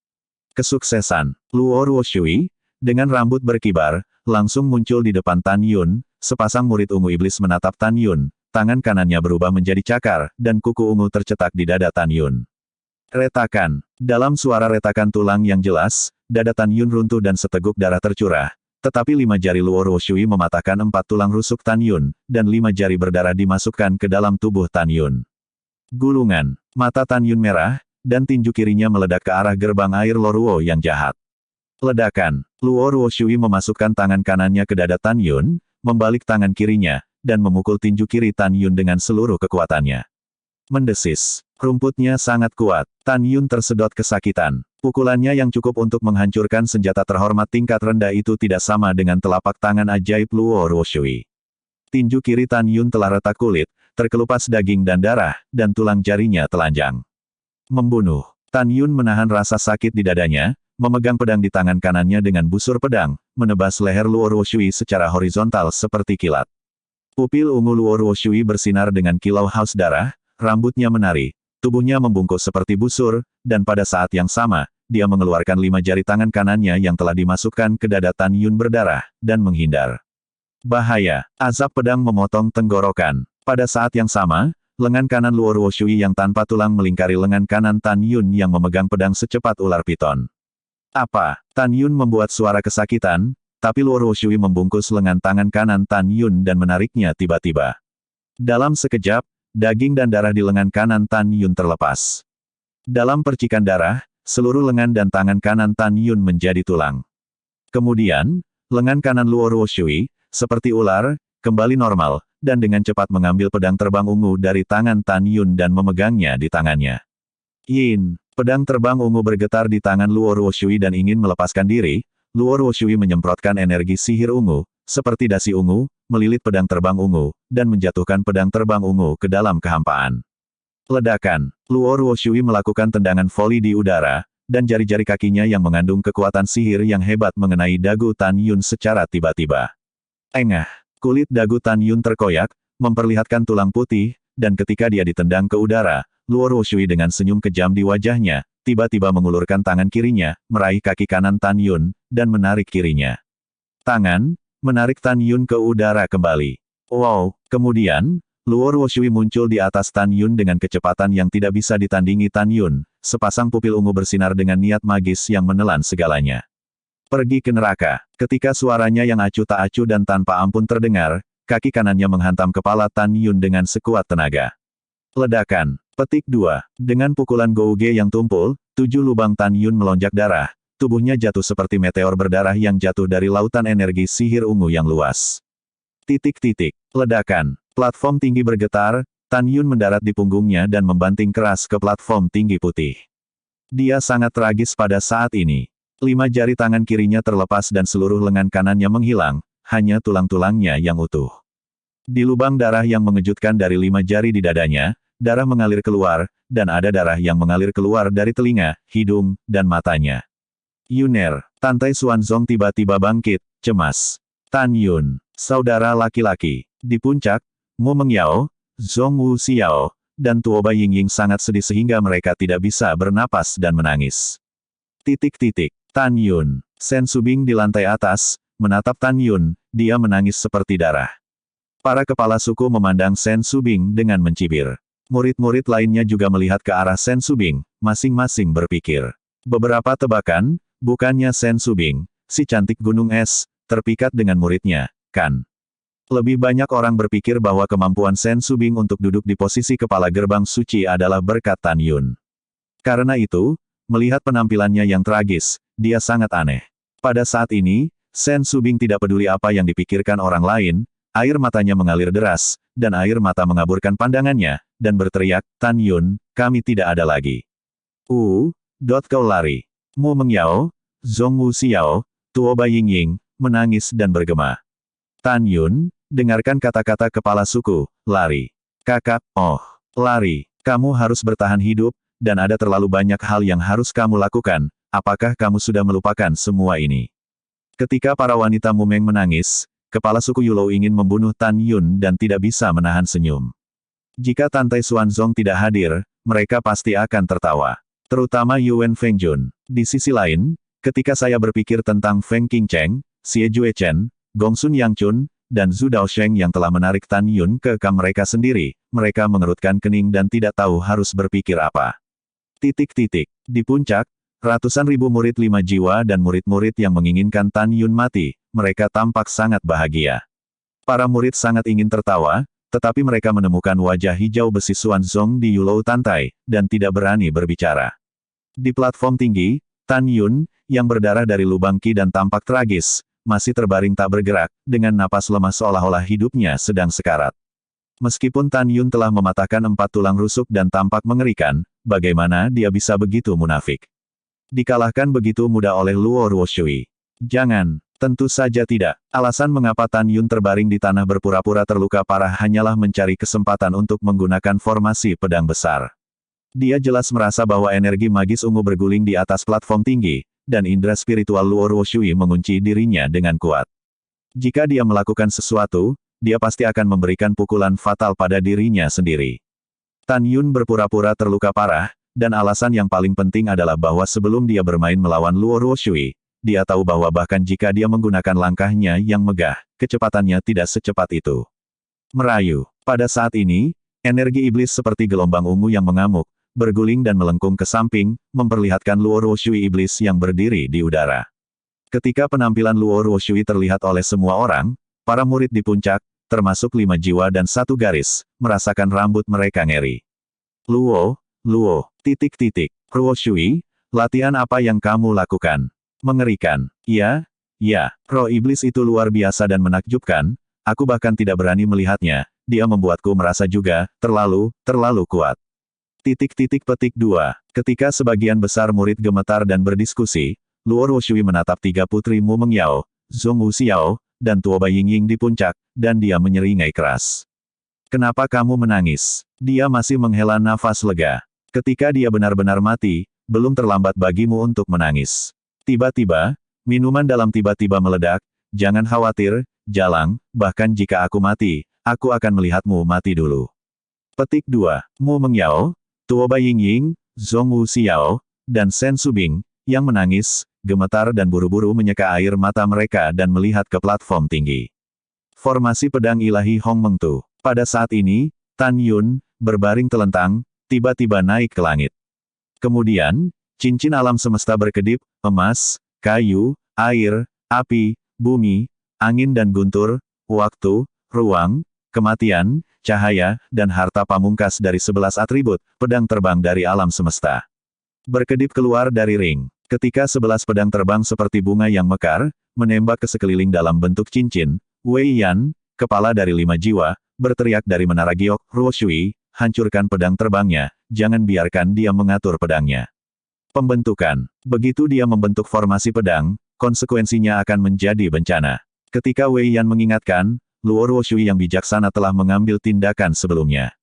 Kesuksesan. Luo Ruo Shui, dengan rambut berkibar, langsung muncul di depan Tan Yun. Sepasang murid ungu iblis menatap Tan Yun, tangan kanannya berubah menjadi cakar, dan kuku ungu tercetak di dada Tan Yun. Retakan. Dalam suara retakan tulang yang jelas, dada Tan Yun runtuh dan seteguk darah tercurah, tetapi 5 jari Luo Ruo Shui mematahkan 4 tulang rusuk Tan Yun, dan 5 jari berdarah dimasukkan ke dalam tubuh Tan Yun. Gulungan. Mata Tan Yun merah, dan tinju kirinya meledak ke arah gerbang air Luo Ruo yang jahat. Ledakan. Luo Ruo Shui memasukkan tangan kanannya ke dada Tan Yun, membalik tangan kirinya, dan memukul tinju kiri Tan Yun dengan seluruh kekuatannya. Mendesis. Rumputnya sangat kuat. Tan Yun tersedot kesakitan. Pukulannya yang cukup untuk menghancurkan senjata terhormat tingkat rendah itu tidak sama dengan telapak tangan ajaib Luo Ruo Shui. Tinju kiri Tan Yun telah retak kulit, terkelupas daging dan darah, dan tulang jarinya telanjang. Membunuh. Tan Yun menahan rasa sakit di dadanya, memegang pedang di tangan kanannya dengan busur pedang, menebas leher Luo Ruo Shui secara horizontal seperti kilat. Pupil ungu Luo Ruo Shui bersinar dengan kilau haus darah, rambutnya menari, tubuhnya membungkuk seperti busur, dan pada saat yang sama, dia mengeluarkan 5 jari tangan kanannya yang telah dimasukkan ke dada Tan Yun berdarah, dan menghindar. Bahaya! Azab pedang memotong tenggorokan. Pada saat yang sama, lengan kanan Luo Ruo Shui yang tanpa tulang melingkari lengan kanan Tan Yun yang memegang pedang secepat ular piton. Apa? Tan Yun membuat suara kesakitan, tapi Luo Ruo Shui membungkus lengan tangan kanan Tan Yun dan menariknya tiba-tiba. Dalam sekejap, daging dan darah di lengan kanan Tan Yun terlepas. Dalam percikan darah, seluruh lengan dan tangan kanan Tan Yun menjadi tulang. Kemudian, lengan kanan Luo Ruo Shui, seperti ular, kembali normal, dan dengan cepat mengambil pedang terbang ungu dari tangan Tan Yun dan memegangnya di tangannya. Yin! Pedang terbang ungu bergetar di tangan Luo Ruo Shui dan ingin melepaskan diri. Luo Ruo Shui menyemprotkan energi sihir ungu, seperti dasi ungu, melilit pedang terbang ungu, dan menjatuhkan pedang terbang ungu ke dalam kehampaan. Ledakan. Luo Ruo Shui melakukan tendangan voli di udara, dan jari-jari kakinya yang mengandung kekuatan sihir yang hebat mengenai dagu Tan Yun secara tiba-tiba. Engah. Kulit dagu Tan Yun terkoyak, memperlihatkan tulang putih, dan ketika dia ditendang ke udara, Luo Ruo Shui dengan senyum kejam di wajahnya, tiba-tiba mengulurkan tangan kirinya, meraih kaki kanan Tan Yun, dan menarik kirinya. Tangan, menarik Tan Yun ke udara kembali. Wow! Kemudian, Luo Ruo Shui muncul di atas Tan Yun dengan kecepatan yang tidak bisa ditandingi Tan Yun, sepasang pupil ungu bersinar dengan niat magis yang menelan segalanya. Pergi ke neraka. Ketika suaranya yang acuh tak acuh dan tanpa ampun terdengar, kaki kanannya menghantam kepala Tan Yun dengan sekuat tenaga. Ledakan. Petik 2. Dengan pukulan Gouge yang tumpul, 7 lubang Tan Yun melonjak darah, tubuhnya jatuh seperti meteor berdarah yang jatuh dari lautan energi sihir ungu yang luas. Titik-titik. Ledakan. Platform tinggi bergetar, Tan Yun mendarat di punggungnya dan membanting keras ke platform tinggi putih. Dia sangat tragis pada saat ini. 5 jari tangan kirinya terlepas dan seluruh lengan kanannya menghilang, hanya tulang-tulangnya yang utuh. Di lubang darah yang mengejutkan dari 5 jari di dadanya, darah mengalir keluar, dan ada darah yang mengalir keluar dari telinga, hidung, dan matanya. Yuner, Tantai Xuanzong tiba-tiba bangkit, cemas. Tan Yun, saudara laki-laki. Di puncak, Mu Mengyao, Zhong Wu Xiao, dan Tuoba Yingying sangat sedih sehingga mereka tidak bisa bernapas dan menangis. Tan Yun, Sen Subing di lantai atas, menatap Tan Yun, dia menangis seperti darah. Para kepala suku memandang Sen Subing dengan mencibir. Murid-murid lainnya juga melihat ke arah Sen Subing, masing-masing berpikir. Beberapa tebakan, bukannya Sen Subing, si cantik gunung es, terpikat dengan muridnya, kan? Lebih banyak orang berpikir bahwa kemampuan Sen Subing untuk duduk di posisi kepala gerbang suci adalah berkat Tan Yun. Karena itu, melihat penampilannya yang tragis, dia sangat aneh. Pada saat ini, Sen Subing tidak peduli apa yang dipikirkan orang lain, air matanya mengalir deras, dan air mata mengaburkan pandangannya, dan berteriak, Tan Yun, kami tidak ada lagi. Kau lari. Mu Mengyao, Zhong Wu Xiao, Tuoba Yingying, menangis dan bergema. Tan Yun, dengarkan kata-kata kepala suku, lari. Kakak, lari. Kamu harus bertahan hidup, dan ada terlalu banyak hal yang harus kamu lakukan, apakah kamu sudah melupakan semua ini? Ketika para wanita Mumeng menangis, kepala suku Yulou ingin membunuh Tan Yun dan tidak bisa menahan senyum. Jika Tantai Xuanzong tidak hadir, mereka pasti akan tertawa. Terutama Yuan Fengjun. Di sisi lain, ketika saya berpikir tentang Feng Qingcheng, Xie Juechen, Gongsun Yangchun, dan Zhu Daosheng yang telah menarik Tan Yun ke kamp mereka sendiri, mereka mengerutkan kening dan tidak tahu harus berpikir apa. Di puncak, ratusan ribu murid 5 jiwa dan murid-murid yang menginginkan Tan Yun mati, mereka tampak sangat bahagia. Para murid sangat ingin tertawa, tetapi mereka menemukan wajah hijau besi Xuanzong di Yulou Tantai, dan tidak berani berbicara. Di platform tinggi, Tan Yun, yang berdarah dari lubang Qi dan tampak tragis, masih terbaring tak bergerak, dengan napas lemah seolah-olah hidupnya sedang sekarat. Meskipun Tan Yun telah mematahkan 4 tulang rusuk dan tampak mengerikan, bagaimana dia bisa begitu munafik? Dikalahkan begitu mudah oleh Luo Ruoshui. Jangan, tentu saja tidak. Alasan mengapa Tan Yun terbaring di tanah berpura-pura terluka parah hanyalah mencari kesempatan untuk menggunakan formasi pedang besar. Dia jelas merasa bahwa energi magis ungu berguling di atas platform tinggi, dan indera spiritual Luo Ruoshui mengunci dirinya dengan kuat. Jika dia melakukan sesuatu, dia pasti akan memberikan pukulan fatal pada dirinya sendiri. Tan Yun berpura-pura terluka parah, dan alasan yang paling penting adalah bahwa sebelum dia bermain melawan Luo Ruoshui, dia tahu bahwa bahkan jika dia menggunakan langkahnya yang megah, kecepatannya tidak secepat itu. Merayu. Pada saat ini, energi iblis seperti gelombang ungu yang mengamuk, berguling dan melengkung ke samping, memperlihatkan Luo Ruoshui iblis yang berdiri di udara. Ketika penampilan Luo Ruoshui terlihat oleh semua orang, para murid di puncak, termasuk 5 jiwa dan 1 garis, merasakan rambut mereka ngeri. Luo, Ruoshui, latihan apa yang kamu lakukan? Mengerikan. Ya, roh iblis itu luar biasa dan menakjubkan, aku bahkan tidak berani melihatnya, dia membuatku merasa juga, terlalu kuat. Petik 2. Ketika sebagian besar murid gemetar dan berdiskusi, Luo Ruoshui menatap 3 putri Mu Mengyao, Zhong Wu Xiao, dan Tuoba Yingying di puncak, dan dia menyeringai keras. Kenapa kamu menangis? Dia masih menghela nafas lega. Ketika dia benar-benar mati, belum terlambat bagimu untuk menangis. Tiba-tiba, minuman dalam tiba-tiba meledak, jangan khawatir, Jalang, bahkan jika aku mati, aku akan melihatmu mati dulu. Petik 2. Mu Mengyao, Tuoba Yingying, Zhong Wu Xiao, dan Sen Subing, yang menangis, gemetar dan buru-buru menyeka air mata mereka dan melihat ke platform tinggi. Formasi pedang ilahi Hong Mengtu. Pada saat ini, Tan Yun, berbaring telentang, tiba-tiba naik ke langit. Kemudian, cincin alam semesta berkedip, emas, kayu, air, api, bumi, angin dan guntur, waktu, ruang, kematian, cahaya, dan harta pamungkas dari 11 atribut, pedang terbang dari alam semesta. Berkedip keluar dari ring. Ketika 11 pedang terbang seperti bunga yang mekar, menembak ke sekeliling dalam bentuk cincin, Wei Yan, kepala dari 5 jiwa, berteriak dari menara giok, Ruoshui, hancurkan pedang terbangnya, jangan biarkan dia mengatur pedangnya. Pembentukan. Begitu dia membentuk formasi pedang, konsekuensinya akan menjadi bencana. Ketika Wei Yan mengingatkan, Luo Ruoshui yang bijaksana telah mengambil tindakan sebelumnya.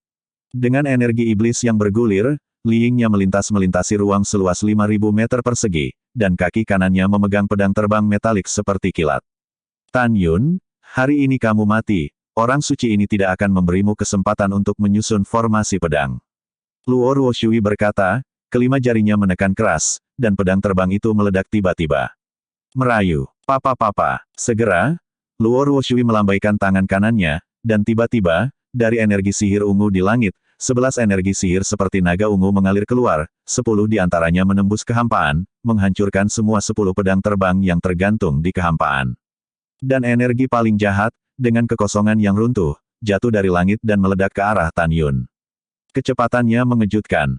Dengan energi iblis yang bergulir, Li Yingnya melintasi ruang seluas 5.000 meter persegi, dan kaki kanannya memegang pedang terbang metalik seperti kilat. Tan Yun, hari ini kamu mati, orang suci ini tidak akan memberimu kesempatan untuk menyusun formasi pedang. Luo Ruoshui berkata, kelima jarinya menekan keras, dan pedang terbang itu meledak tiba-tiba. Merayu, papa. Segera, Luo Ruoshui melambaikan tangan kanannya, dan tiba-tiba, dari energi sihir ungu di langit, 11 energi sihir seperti naga ungu mengalir keluar, 10 di antaranya menembus kehampaan, menghancurkan semua 10 pedang terbang yang tergantung di kehampaan. Dan energi paling jahat, dengan kekosongan yang runtuh, jatuh dari langit dan meledak ke arah Tan Yun. Kecepatannya mengejutkan.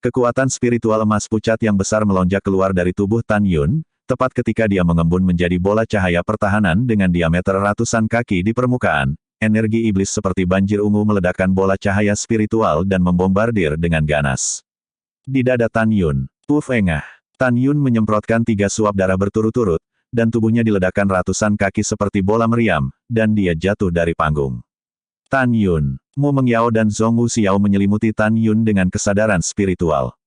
Kekuatan spiritual emas pucat yang besar melonjak keluar dari tubuh Tan Yun, tepat ketika dia mengembun menjadi bola cahaya pertahanan dengan diameter ratusan kaki di permukaan. Energi iblis seperti banjir ungu meledakkan bola cahaya spiritual dan membombardir dengan ganas. Di dada Tan Yun, puf engah. Tan Yun menyemprotkan 3 suap darah berturut-turut, dan tubuhnya diledakkan ratusan kaki seperti bola meriam, dan dia jatuh dari panggung. Tan Yun, Mu Mengyao dan Zhong Wuxiao menyelimuti Tan Yun dengan kesadaran spiritual.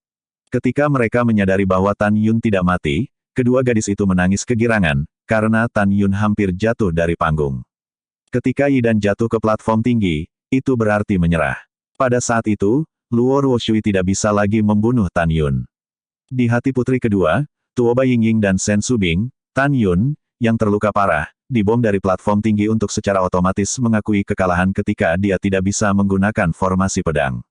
Ketika mereka menyadari bahwa Tan Yun tidak mati, kedua gadis itu menangis kegirangan, karena Tan Yun hampir jatuh dari panggung. Ketika Yidan jatuh ke platform tinggi, itu berarti menyerah. Pada saat itu, Luo Ruoshui tidak bisa lagi membunuh Tan Yun. Di hati putri kedua, Tuoba Yingying dan Sen Subing, Tan Yun, yang terluka parah, dibom dari platform tinggi untuk secara otomatis mengakui kekalahan ketika dia tidak bisa menggunakan formasi pedang.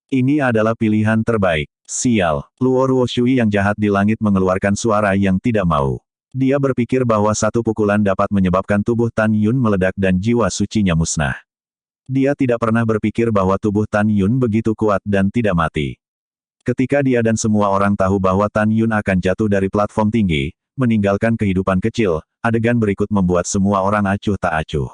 Ini adalah pilihan terbaik. Sial, Luo Ruoshui yang jahat di langit mengeluarkan suara yang tidak mau. Dia berpikir bahwa satu pukulan dapat menyebabkan tubuh Tan Yun meledak dan jiwa sucinya musnah. Dia tidak pernah berpikir bahwa tubuh Tan Yun begitu kuat dan tidak mati. Ketika dia dan semua orang tahu bahwa Tan Yun akan jatuh dari platform tinggi, meninggalkan kehidupan kecil, adegan berikut membuat semua orang acuh tak acuh.